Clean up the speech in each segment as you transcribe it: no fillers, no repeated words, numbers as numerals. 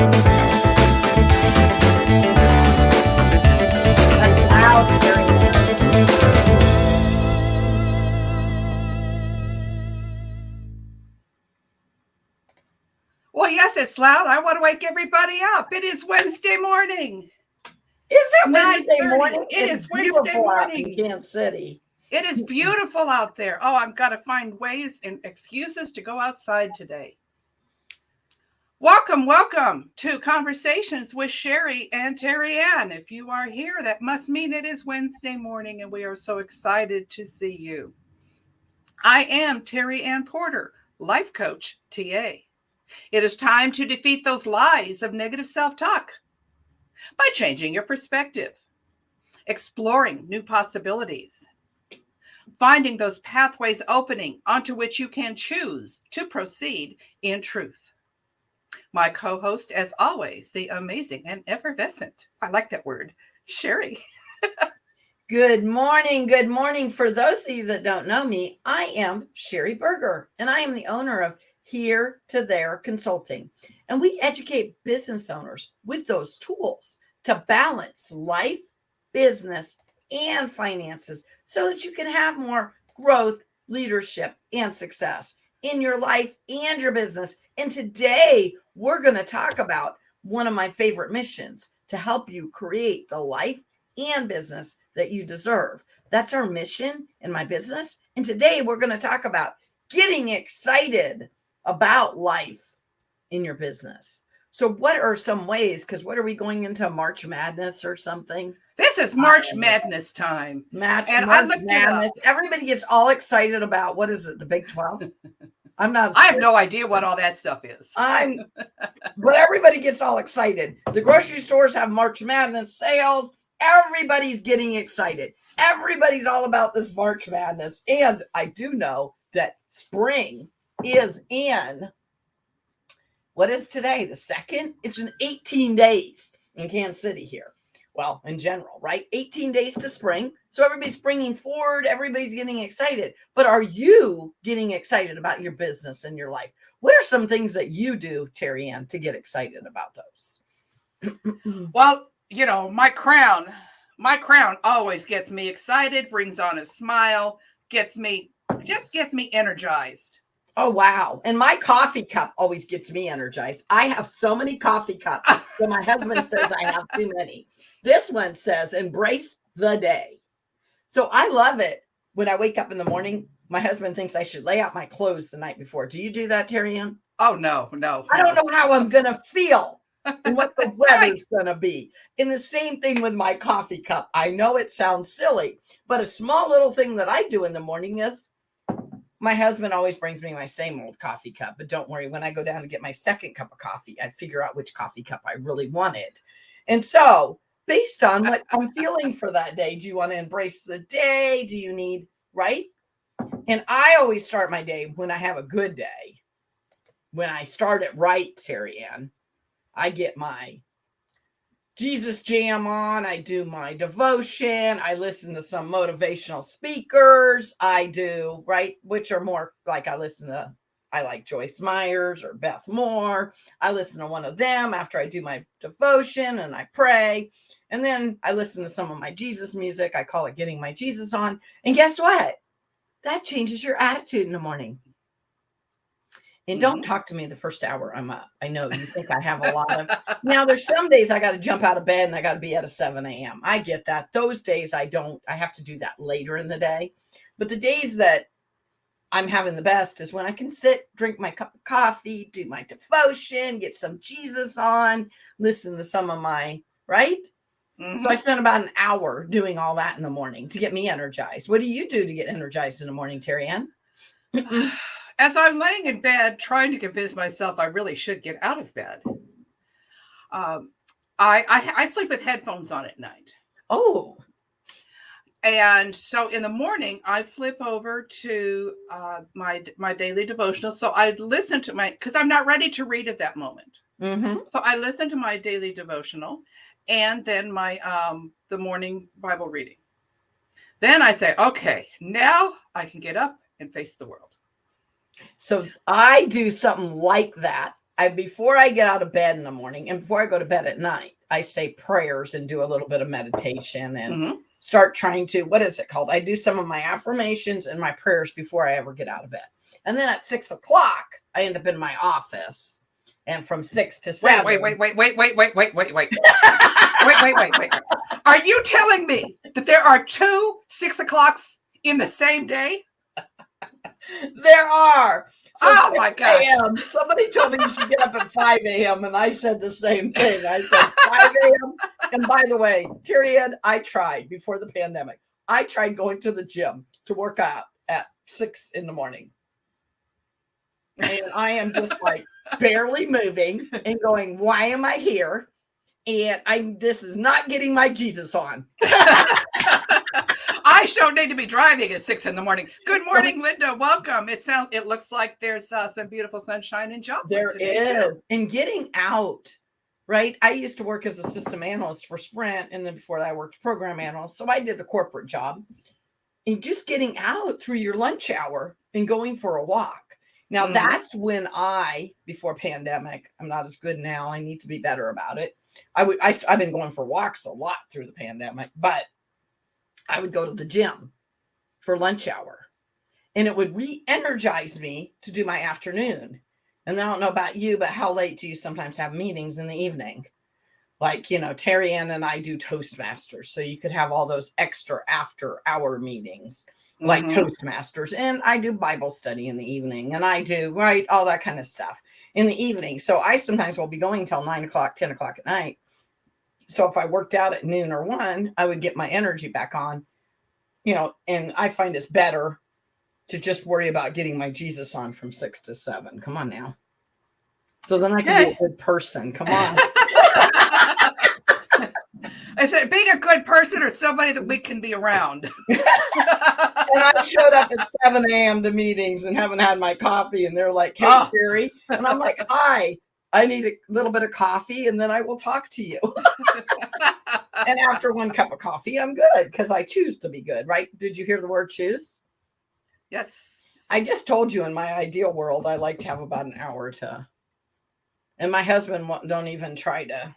That's loud, Terry. Well, yes, it's loud. I want to wake everybody up. It is Wednesday morning. Is it Wednesday 9:30. morning? It It's is Wednesday beautiful out in morning. Kansas City. It is beautiful out there. Oh, I've got to find ways and excuses to go outside today. Welcome to Conversations with Sherry and Terry Ann. If you are here, that must mean it is Wednesday morning, and we are so excited to see you. I am Terry Ann Porter, life coach, TA. It is time to defeat those lies of negative self-talk by changing your perspective, exploring new possibilities, finding those pathways opening onto which you can choose to proceed in truth. My co-host, as always, the amazing and effervescent, I like that word, Sherry. Good morning. Good morning. For those of you that don't know me, I am Sherry Berger, and I am the owner of Here to There Consulting. And we educate business owners with those tools to balance life, business, and finances so that you can have more growth, leadership, and success in your life and your business. And today we're going to talk about one of my favorite missions to help you create the life and business that you deserve. That's our mission in my business. And today we're going to talk about getting excited about life in your business. So what are some ways? Because what are we going into, March Madness or something? This is March Madness time. March Madness. Everybody gets all excited about, what is it, the Big 12? I have no idea what all that stuff is. But everybody gets all excited. The grocery stores have March Madness sales. Everybody's getting excited. Everybody's all about this March Madness. And I do know that spring is in, what is today? The 2nd? It's in 18 days in Kansas City here. Well, in general, right? 18 days to spring. So everybody's springing forward. Everybody's getting excited. But are you getting excited about your business and your life? What are some things that you do, Terry Ann, to get excited about those? Well, you know, my crown always gets me excited, brings on a smile, gets me energized. Oh, wow. And my coffee cup always gets me energized. I have so many coffee cups that my husband says I have too many. This one says, embrace the day. So I love it. When I wake up in the morning, my husband thinks I should lay out my clothes the night before. Do you do that, Terry Ann? Oh, no. I don't know how I'm going to feel and what the weather's going to be. And the same thing with my coffee cup. I know it sounds silly, but a small little thing that I do in the morning is my husband always brings me my same old coffee cup. But don't worry, when I go down to get my second cup of coffee, I figure out which coffee cup I really wanted. And so based on what I'm feeling for that day, do you want to embrace the day? Do you need, right? And I always start my day when I have a good day. When I start it right, Terry Ann, I get my Jesus jam on. I do my devotion. I listen to some motivational speakers. I do, right, which are more like I like Joyce Myers or Beth Moore. I listen to one of them after I do my devotion and I pray. And then I listen to some of my Jesus music. I call it getting my Jesus on. And guess what? That changes your attitude in the morning. And don't talk to me the first hour I'm up. I know you think I have a lot of. Now, there's some days I got to jump out of bed and I got to be at a 7 a.m. I get that. Those days I don't. I have to do that later in the day. But the days that I'm having the best is when I can sit, drink my cup of coffee, do my devotion, get some Jesus on, listen to some of my, right? So I spend about an hour doing all that in the morning to get me energized. What do you do to get energized in the morning, Terry Ann? As I'm laying in bed trying to convince myself I really should get out of bed, I sleep with headphones on at night. Oh. And so in the morning, I flip over to my daily devotional. So I listen to because I'm not ready to read at that moment. So I listen to my daily devotional and then my the morning Bible reading. Then I say, okay, now I can get up and face the world. So I do something like that before I get out of bed in the morning and before I go to bed at night, I say prayers and do a little bit of meditation and start trying to, what is it called? I do some of my affirmations and my prayers before I ever get out of bed. And then at 6 o'clock, I end up in my office. And from 6 to 7. Wait. Wait. Are you telling me that there are 2 6 o'clocks in the same day? There are. So oh my God. Somebody told me you should get up at 5 a.m. And I said the same thing. I said 5 a.m. And by the way, Terry Ann, I tried before the pandemic. I tried going to the gym to work out at 6 in the morning. And I am just like barely moving and going, why am I here? And this is not getting my Jesus on. I don't need to be driving at 6 in the morning. Good morning, Linda. Welcome. It looks like there's some beautiful sunshine in Joplin. There is. Too. And getting out, right? I used to work as a system analyst for Sprint. And then before that, I worked program analyst. So I did the corporate job. And just getting out through your lunch hour and going for a walk. Now, that's when before pandemic, I'm not as good now. I need to be better about it. I've been going for walks a lot through the pandemic, but I would go to the gym for lunch hour and it would re-energize me to do my afternoon. And I don't know about you, but how late do you sometimes have meetings in the evening? Like, Terry Ann and I do Toastmasters. So you could have all those extra after hour meetings like Toastmasters. And I do Bible study in the evening and I do, all that kind of stuff in the evening. So I sometimes will be going till 9 o'clock, 10 o'clock at night. So if I worked out at noon or 1, I would get my energy back on, and I find it's better to just worry about getting my Jesus on from 6 to 7. Come on now. So then I can be a good person. Come on. Is it being a good person or somebody that we can be around? And I showed up at 7 a.m. to meetings and haven't had my coffee. And they're like, hey, Sherry. And I'm like, hi, I need a little bit of coffee and then I will talk to you. And after 1 cup of coffee, I'm good because I choose to be good, right? Did you hear the word choose? Yes. I just told you in my ideal world, I like to have about an hour and my husband don't even try to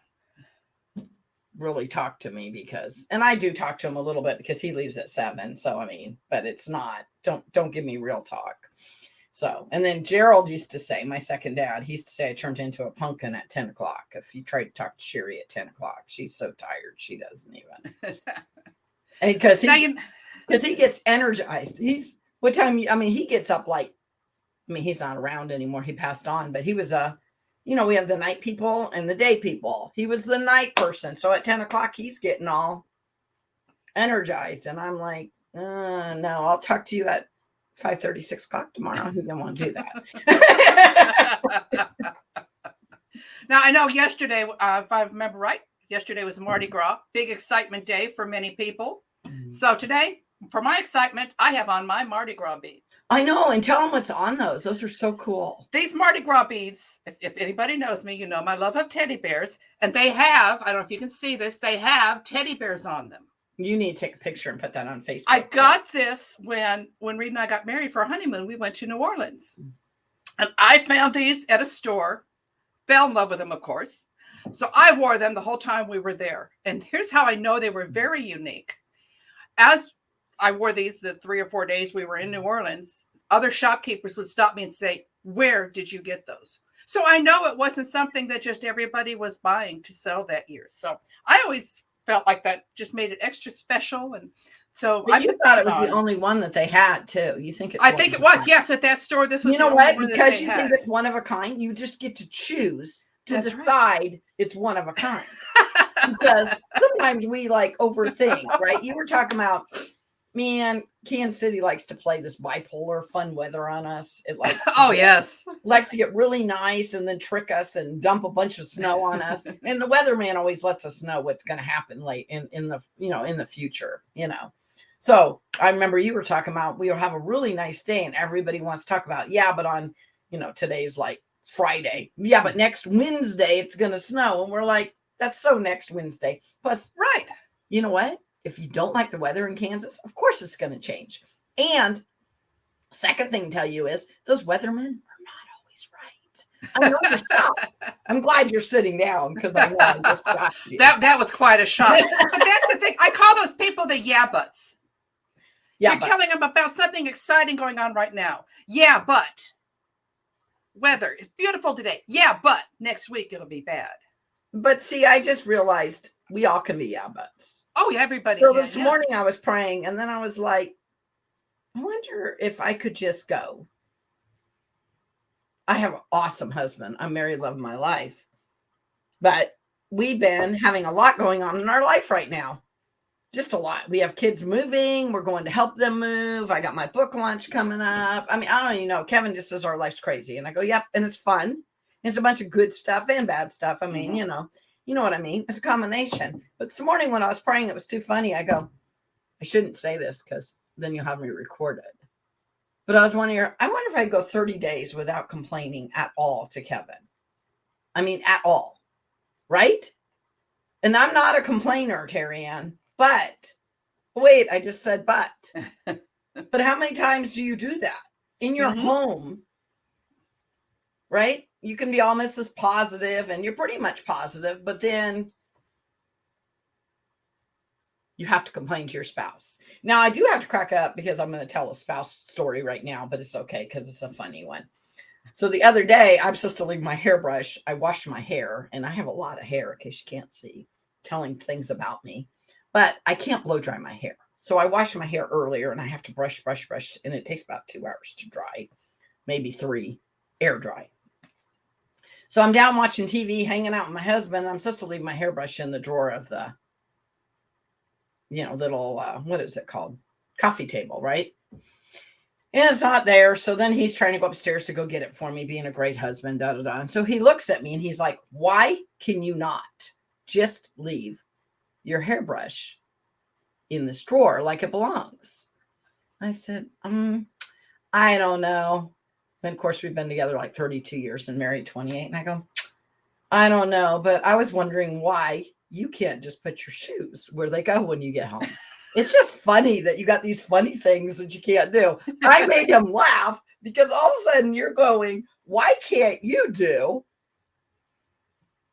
really talk to me and I do talk to him a little bit because he leaves at 7. So, but it's not, don't give me real talk. So, and then Gerald used to say, my second dad, he used to say I turned into a pumpkin at 10 o'clock. If you try to talk to Sherry at 10 o'clock, she's so tired. She doesn't even. And because he gets energized. What time, he gets up he's not around anymore. He passed on, but he was we have the night people and the day people. He was the night person. So at 10 o'clock, he's getting all energized. And I'm like, no, I'll talk to you at 5:30, 6 o'clock tomorrow. He didn't want to do that. Now, I know yesterday, if I remember right, yesterday was Mardi Gras. Big excitement day for many people. So today, for my excitement, I have on my Mardi Gras beads. I know. And tell them what's on those. Those are so cool. These Mardi Gras beads, if anybody knows me, you know my love of teddy bears. And they have, I don't know if you can see this, they have teddy bears on them. You need to take a picture and put that on Facebook. I got this when Reed and I got married for our honeymoon. We went to New Orleans. And I found these at a store. Fell in love with them, of course. So I wore them the whole time we were there. And here's how I know they were very unique. As I wore these the 3 or 4 days we were in New Orleans, other shopkeepers would stop me and say, where did you get those? So I know it wasn't something that just everybody was buying to sell that year. So I always felt like that just made it extra special. And so I thought it was the only one that they had too. You think I think it was, yes, at that store. This was, you know what? Because you think it's one of a kind, you just get to choose to decide it's one of a kind. Because sometimes we overthink, right? You were talking about, man, Kansas City likes to play this bipolar fun weather on us. It likes to get really nice and then trick us and dump a bunch of snow on us. And the weatherman always lets us know what's going to happen late in the future, So I remember you were talking about, we'll have a really nice day and everybody wants to talk about, but on, today's Friday. Yeah, but next Wednesday it's going to snow. And we're like, that's so next Wednesday. Plus, right. You know what? If you don't like the weather in Kansas, of course it's going to change. And second thing to tell you is those weathermen are not always right. I know you're shocked. I'm glad you're sitting down because I know I just shocked you. That was quite a shock. But that's the thing. I call those people the yeah buts. Yeah, You're telling them about something exciting going on right now. Yeah, but weather is beautiful today. Yeah, but next week it'll be bad. But see, I just realized we all can be yeah buts. Oh, yeah, everybody So can. this morning I was praying, and then I was like, I wonder if I could just go. I have an awesome husband. I'm married, love of my life. But we've been having a lot going on in our life right now. Just a lot. We have kids moving. We're going to help them move. I got my book launch coming up. I mean, I don't even know. Kevin just says our life's crazy. And I go, yep. And it's fun. It's a bunch of good stuff and bad stuff. I mean, you know what I mean? It's a combination. But this morning when I was praying, it was too funny. I go, I shouldn't say this because then you'll have me recorded. But I was wondering, I wonder if I go 30 days without complaining at all to Kevin. I mean, at all. Right? And I'm not a complainer, Terry Ann. But wait, I just said but. But how many times do you do that in your home? Right? You can be all Mrs. Positive and you're pretty much positive, but then you have to complain to your spouse. Now, I do have to crack up because I'm going to tell a spouse story right now, but it's okay because it's a funny one. So the other day, I'm supposed to leave my hairbrush. I washed my hair, and I have a lot of hair in case you can't see, telling things about me. But I can't blow dry my hair. So I wash my hair earlier, and I have to brush, and it takes about 2 hours to dry, maybe 3, air dry. So I'm down watching TV, hanging out with my husband. I'm supposed to leave my hairbrush in the drawer of the, little, what is it called? Coffee table, right? And it's not there. So then he's trying to go upstairs to go get it for me, being a great husband, da, da, da. And so he looks at me and he's like, why can you not just leave your hairbrush in this drawer like it belongs? I said, I don't know. And of course, we've been together like 32 years and married 28. And I go, I don't know, but I was wondering why you can't just put your shoes where they go when you get home. It's just funny that you got these funny things that you can't do. I made him laugh because all of a sudden you're going, why can't you do?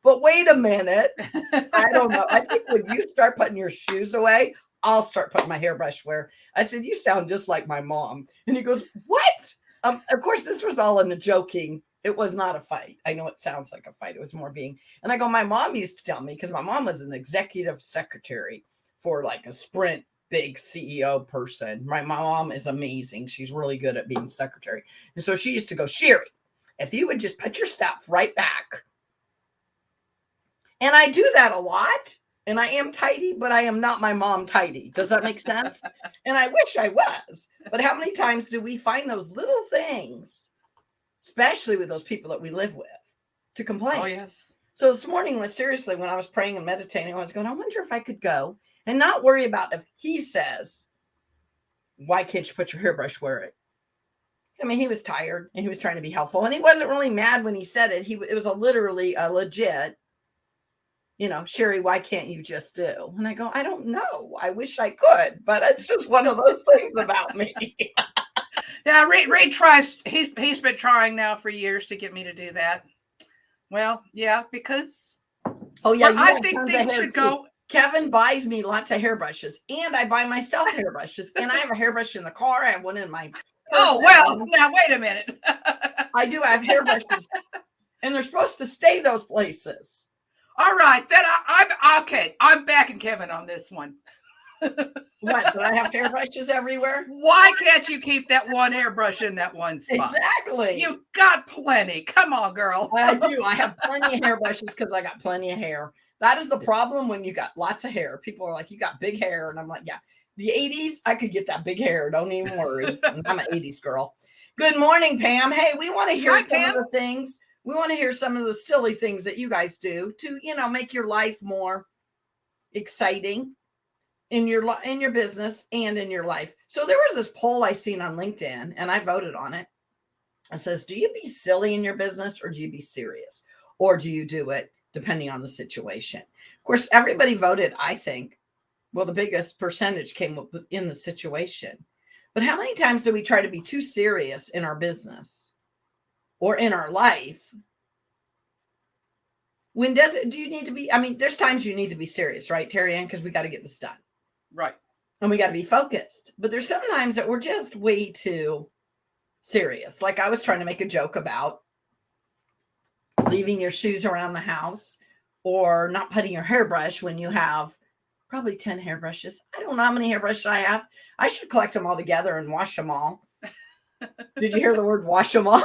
But wait a minute. I don't know. I think when you start putting your shoes away, I'll start putting my hairbrush where. I said, you sound just like my mom. And he goes, what? Of course, this was all in the joking. It was not a fight. I know it sounds like a fight. It was more being. And I go, my mom used to tell me, because my mom was an executive secretary for like a Sprint big CEO person. My mom is amazing. She's really good at being secretary. And so she used to go, Sherry, if you would just put your stuff right back. And I do that a lot. And I am tidy, but I am not my mom tidy. Does that make sense? And I wish I was. But how many times do we find those little things, especially with those people that we live with, to complain? Oh, yes. So this morning, seriously, when I was praying and meditating, I was going, I wonder if I could go and not worry about if he says, why can't you put your hairbrush where it? I mean, he was tired and he was trying to be helpful. And he wasn't really mad when he said it. It was literally a legit, Sherry, why can't you just do? And I go, I don't know. I wish I could, but it's just one of those things about me. Yeah, Ray tries. He's been trying now for years to get me to do that. Well, yeah, because I think things should go. Kevin buys me lots of hairbrushes, and I buy myself hairbrushes, and I have a hairbrush in the car. I have one in my purse. Oh, well, now wait a minute. I do have hairbrushes, and they're supposed to stay those places. All right, then I'm okay. I'm backing Kevin on this one. What? Do I have hairbrushes everywhere? Why can't you keep that one hairbrush in that one spot? Exactly. You've got plenty. Come on, girl. I do. I have plenty of hairbrushes because I got plenty of hair. That is the problem when you got lots of hair. People are like, you got big hair. And I'm like, yeah. The 80s, I could get that big hair. Don't even worry. I'm an 80s girl. Good morning, Pam. Hey, we want to hear some of the things. We want to hear some of the silly things that you guys do to, make your life more exciting in your business and in your life. So there was this poll I seen on LinkedIn and I voted on it. It says, do you be silly in your business or do you be serious? Or do you do it depending on the situation? Of course, everybody voted, I think. Well, the biggest percentage came up in the situation. But how many times do we try to be too serious in our business or in our life do you need to be, I mean, there's times you need to be serious, right, Terry Ann? Because we got to get this done. Right. And we got to be focused. But there's sometimes that we're just way too serious. Like I was trying to make a joke about leaving your shoes around the house or not putting your hairbrush when you have probably 10 hairbrushes. I don't know how many hairbrushes I have. I should collect them all together and wash them all. Did you hear the word wash them all?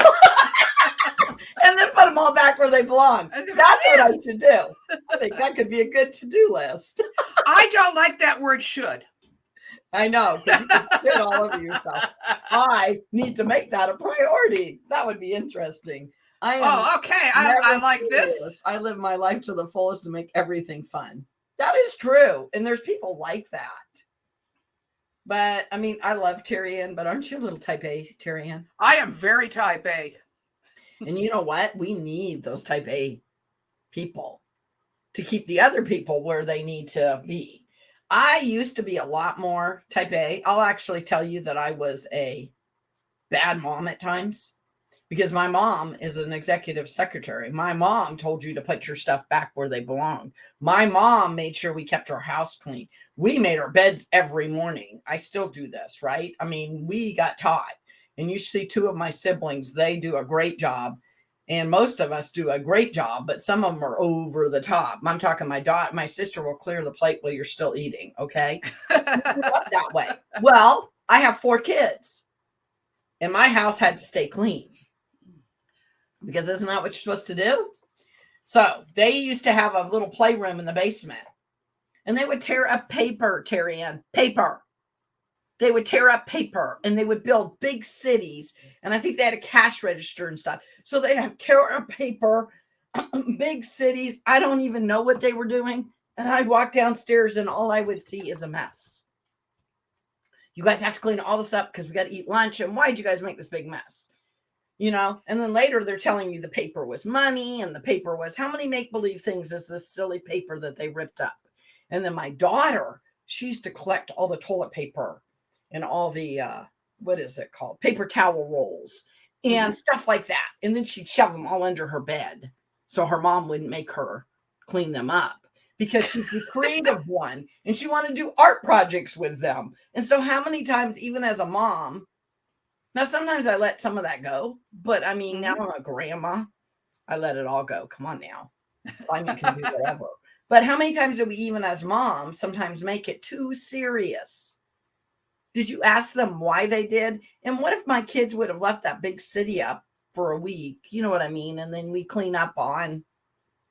And then put them all back where they belong. That's what I should do. I think that could be a good to-do list. I don't like that word should. I know, because you can spit all over yourself. I need to make that a priority. That would be interesting. Okay. I like this. I live my life to the fullest to make everything fun. That is true. And there's people like that. But, I mean, I love Terry Ann, but aren't you a little type A, Terry Ann? I am very type A. And you know what? We need those type A people to keep the other people where they need to be. I used to be a lot more type A. I'll actually tell you that I was a bad mom at times because my mom is an executive secretary. My mom told you to put your stuff back where they belong. My mom made sure we kept our house clean. We made our beds every morning. I still do this, right? I mean, we got taught. And you see two of my siblings, they do a great job. And most of us do a great job, but some of them are over the top. I'm talking my sister will clear the plate while you're still eating, okay? That way. Well, I have 4 kids. And my house had to stay clean. Because isn't that what you're supposed to do? So they used to have a little playroom in the basement. And they would tear up paper, Terry Ann. Paper. They would tear up paper and they would build big cities. And I think they had a cash register and stuff. So they'd have tear up paper, big cities. I don't even know what they were doing. And I'd walk downstairs and all I would see is a mess. You guys have to clean all this up because we got to eat lunch. And why'd you guys make this big mess? You know, and then later they're telling you the paper was money and the paper was how many make-believe things is this silly paper that they ripped up? And then my daughter, she used to collect all the toilet paper and all the, what is it called? Paper towel rolls and stuff like that. And then she'd shove them all under her bed so her mom wouldn't make her clean them up because she's the creative one and she wanted to do art projects with them. And so how many times, even as a mom, now sometimes I let some of that go, but I mean, now I'm a grandma. I let it all go. Come on now. Simon can do whatever. But how many times do we, even as moms, sometimes make it too serious? Did you ask them why they did? And what if my kids would have left that big city up for a week? You know what I mean? And then we clean up on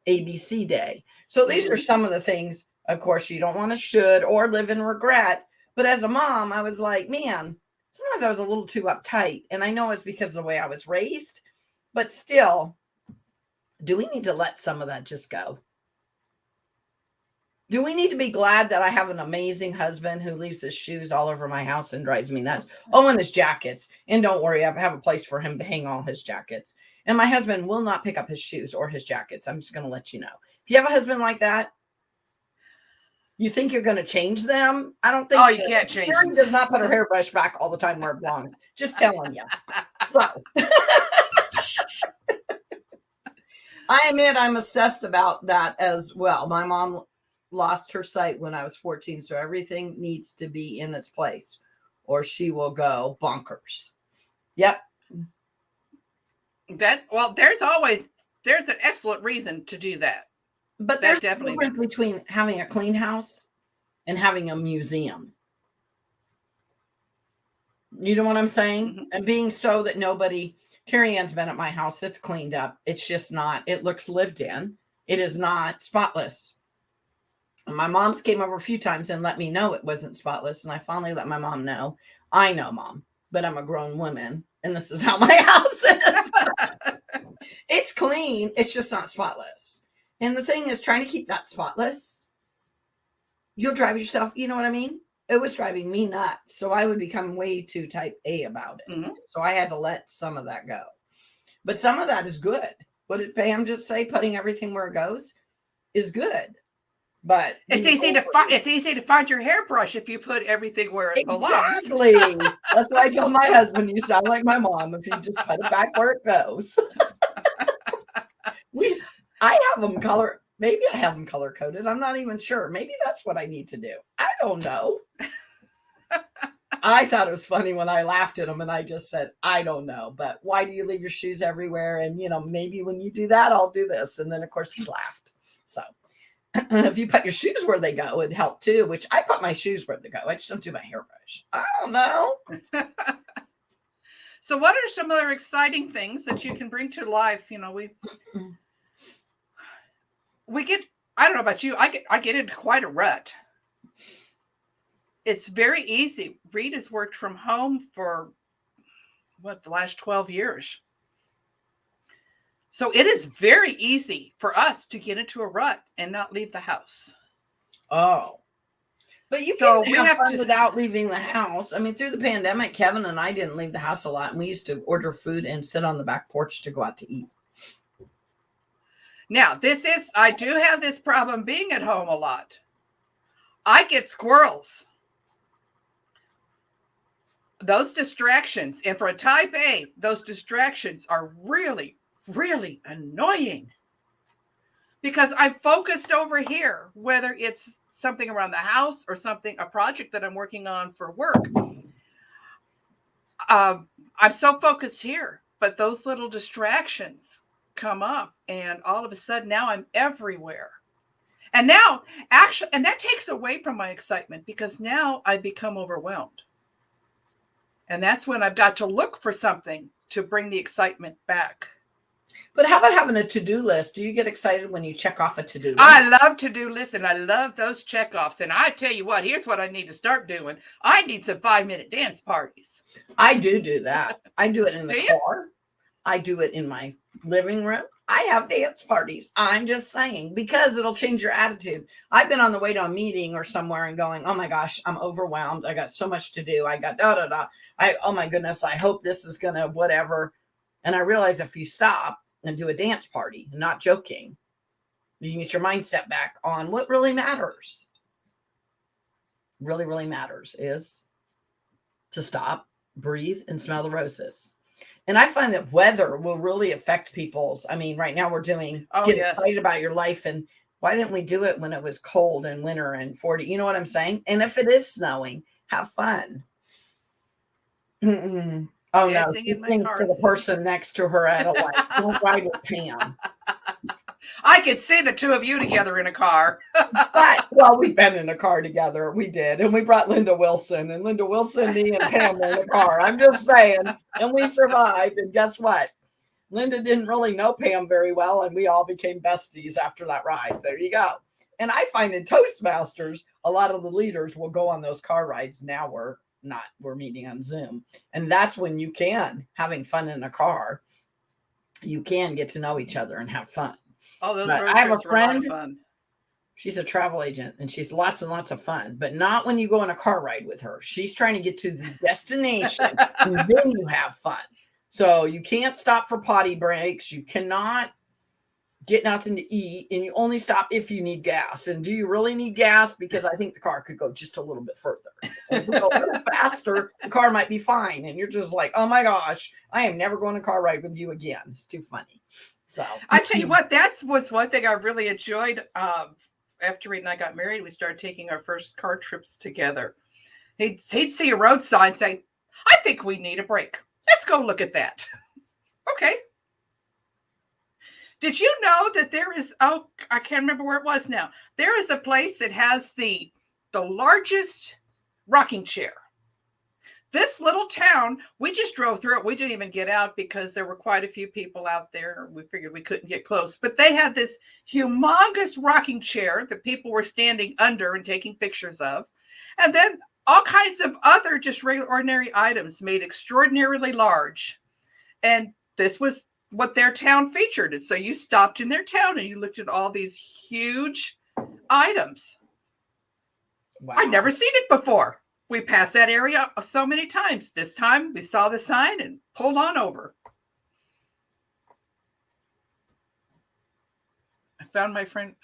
ABC day. So these are some of the things, of course, you don't want to should or live in regret. But as a mom, I was like, man, sometimes I was a little too uptight. And I know it's because of the way I was raised. But still, do we need to let some of that just go? Do we need to be glad that I have an amazing husband who leaves his shoes all over my house and drives me nuts? Oh, and his jackets. And don't worry, I have a place for him to hang all his jackets. And my husband will not pick up his shoes or his jackets. I'm just going to let you know. If you have a husband like that, you think you're going to change them? I don't think. Oh, you can't change them. Does not put her hairbrush back all the time where it belongs. Just telling you. So. I admit I'm obsessed about that as well. My mom lost her sight when I was 14, so everything needs to be in its place or she will go bonkers. Yep. There's an excellent reason to do that. But there's definitely a difference between having a clean house and having a museum. You know what I'm saying? Mm-hmm. And being so that nobody, Terry Ann's been at my house, it's cleaned up. It's just not, it looks lived in. It is not spotless. And my mom's came over a few times and let me know it wasn't spotless. And I finally let my mom know. I know, Mom, but I'm a grown woman. And this is how my house is. It's clean. It's just not spotless. And the thing is, trying to keep that spotless, you'll drive yourself, you know what I mean? It was driving me nuts. So I would become way too type A about it. Mm-hmm. So I had to let some of that go. But some of that is good. What did Pam just say? Putting everything where it goes is good. But it's easy to find your hairbrush if you put everything where it belongs. Exactly. That's why I told my husband, you sound like my mom if you just put it back where it goes. I have them color. Maybe I have them color coded. I'm not even sure. Maybe that's what I need to do. I don't know. I thought it was funny when I laughed at him and I just said, I don't know, but why do you leave your shoes everywhere? And, maybe when you do that, I'll do this. And then, of course, he laughed. So if you put your shoes where they go, it'd help too, which I put my shoes where they go. I just don't do my hairbrush. I don't know. So what are some other exciting things that you can bring to life? We get, I don't know about you, I get into quite a rut. It's very easy. Reed has worked from home for the last 12 years. So it is very easy for us to get into a rut and not leave the house. Oh, but you can have fun without leaving the house. I mean, through the pandemic, Kevin and I didn't leave the house a lot, and we used to order food and sit on the back porch to go out to eat. Now, I do have this problem being at home a lot. I get squirrels. Those distractions, and for a type A, those distractions are really, really annoying. Because I'm focused over here, whether it's something around the house or a project that I'm working on for work. I'm so focused here, but those little distractions come up, and all of a sudden now I'm everywhere. And now, and that takes away from my excitement, because now I become overwhelmed. And that's when I've got to look for something to bring the excitement back. But how about having a to-do list? Do you get excited when you check off a to-do list? I love to-do lists, and I love those checkoffs. And I tell you what, here's what I need to start doing. I need some 5-minute dance parties. I do that. I do it in the car. I do it in my living room. I have dance parties. I'm just saying, because it'll change your attitude. I've been on the way to a meeting or somewhere and going, oh my gosh, I'm overwhelmed. I got so much to do. I got oh my goodness, I hope this is going to whatever. And I realize if you stop and do a dance party, not joking, you can get your mindset back on what really matters. Really, really matters is to stop, breathe, and smell the roses. And I find that weather will really affect right now we're doing get excited about your life. And why didn't we do it when it was cold and winter and 40? You know what I'm saying? And if it is snowing, have fun. Mm-mm. Oh no, she sings to the person next to her at a light. Don't ride with Pam. I could see the two of you together in a car. Well, we've been in a car together. We did. And we brought Linda Wilson. And Linda Wilson, me, and Pam were in a car. I'm just saying. And we survived. And guess what? Linda didn't really know Pam very well. And we all became besties after that ride. There you go. And I find in Toastmasters, a lot of the leaders will go on those car rides. Now we're meeting on Zoom. And that's when you can, having fun in a car, you can get to know each other and have fun. Oh, those I have a friend. She's a travel agent and she's lots and lots of fun, but not when you go on a car ride with her. She's trying to get to the destination and then you have fun. So you can't stop for potty breaks. You cannot get nothing to eat, and you only stop if you need gas. And do you really need gas? Because I think the car could go just a little bit further. If we go a little faster, the car might be fine. And you're just like, oh my gosh, I am never going on a car ride with you again. It's too funny. So I tell you what, that was one thing I really enjoyed. After Reed and I got married, we started taking our first car trips together. He'd see a road sign saying, I think we need a break. Let's go look at that. Okay. Did you know that there is, I can't remember where it was now. There is a place that has the largest rocking chair. This little town, we just drove through it. We didn't even get out because there were quite a few people out there. We figured we couldn't get close. But they had this humongous rocking chair that people were standing under and taking pictures of. And then all kinds of other just regular, ordinary items made extraordinarily large. And this was what their town featured. And so you stopped in their town and you looked at all these huge items. Wow. I'd never seen it before. We passed that area so many times. This time we saw the sign and pulled on over. I found my friend.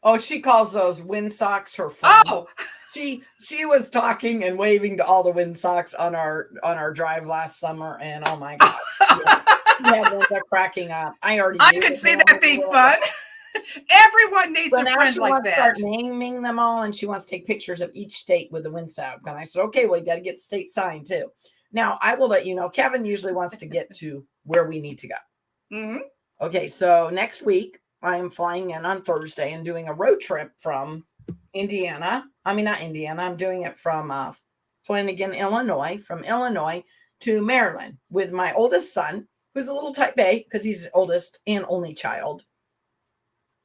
Oh, she calls those windsocks her phone. Oh, she was talking and waving to all the windsocks on our drive last summer, and oh my God. Yeah, they're cracking up. I already I knew could it see when that we being were- fun. Everyone needs So a now friend she like wants to that. start naming them all, and she wants to take pictures of each state with the windsock. And I said, okay, well, you got to get state signed too. Now, I will let you know, Kevin usually wants to get to where we need to go. Mm-hmm. Okay, so next week, I am flying in on Thursday and doing a road trip from Indiana. I mean, not Indiana. I'm doing it from Flanagan, Illinois, from Illinois to Maryland with my oldest son, who's a little type A because he's the oldest and only child.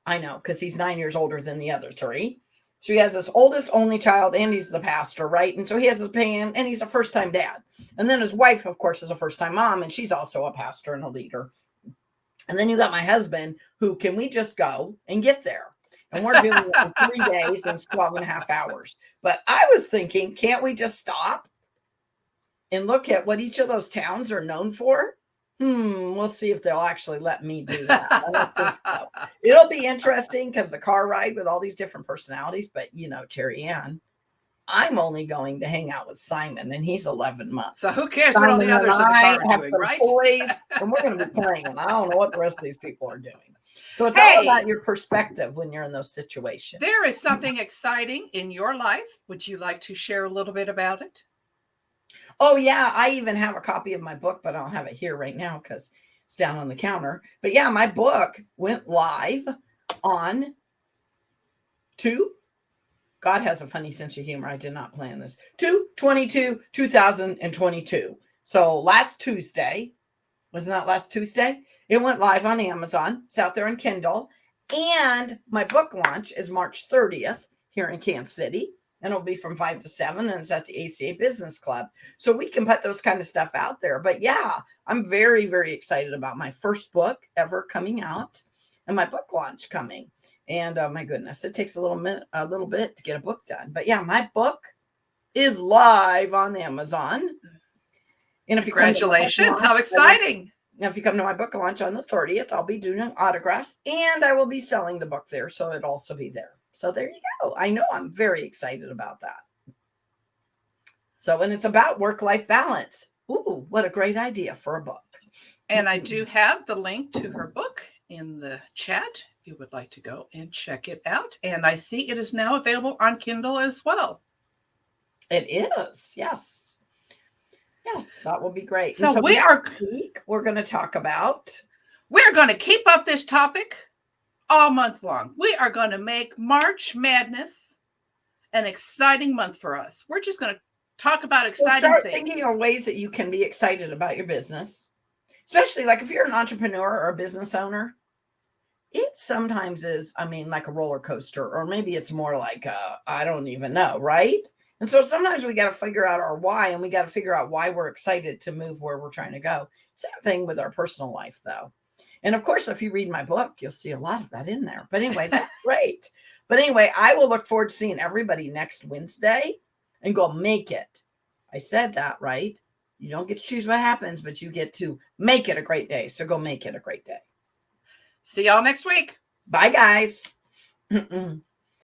I know, because he's 9 years older than the other three. So he has this oldest only child, and he's the pastor, right? And so he has his pan, and he's a first-time dad. And then his wife, of course, is a first-time mom, and she's also a pastor and a leader. And then you got my husband, who can we just go and get there? And we're doing it in 3 days and 12 and a half hours. But I was thinking, can't we just stop and look at what each of those towns are known for? We'll see if they'll actually let me do that. I don't think so. It'll be interesting because the car ride with all these different personalities. But, you know, Terry Ann, I'm only going to hang out with Simon, and he's 11 months. So who cares what all the others in the car are doing, right? Toys, and we're going to be playing, and I don't know what the rest of these people are doing. So it's all about your perspective when you're in those situations. There is something exciting in your life. Would you like to share a little bit about it? Oh, yeah. I even have a copy of my book, but I don't have it here right now because it's down on the counter. But yeah, my book went live on God has a funny sense of humor. I did not plan this. 2/22/2022. So last Tuesday, wasn't that last Tuesday? It went live on Amazon. It's out there on Kindle. And my book launch is March 30th here in Kansas City. And it'll be from 5 to 7. And it's at the ACA Business Club. So we can put those kind of stuff out there. But yeah, I'm very, very excited about my first book ever coming out and my book launch coming. And my goodness, it takes a little bit to get a book done. But yeah, my book is live on Amazon. And if Congratulations, how exciting. Now, if you come to my book launch on the 30th, I'll be doing autographs and I will be selling the book there. So it'll also be there. So there you go. I know I'm very excited about that. So, and it's about work-life balance. Ooh, what a great idea for a book. And I do have the link to her book in the chat if you would like to go and check it out. And I see it is now available on Kindle as well. It is. Yes. Yes, that will be great. So we're going to talk about. We're going to keep up this topic all month long. We are going to make March Madness an exciting month for us. We're just going to talk about exciting things. Thinking of ways that you can be excited about your business, especially like if you're an entrepreneur or a business owner. It sometimes is, like a roller coaster, or maybe it's more like, I don't even know, right? And so sometimes we got to figure out our why, and we got to figure out why we're excited to move where we're trying to go. Same thing with our personal life, though. And of course, if you read my book, you'll see a lot of that in there. But anyway, that's great. But anyway, I will look forward to seeing everybody next Wednesday and go make it. I said that, right? You don't get to choose what happens, but you get to make it a great day. So go make it a great day. See y'all next week. Bye, guys.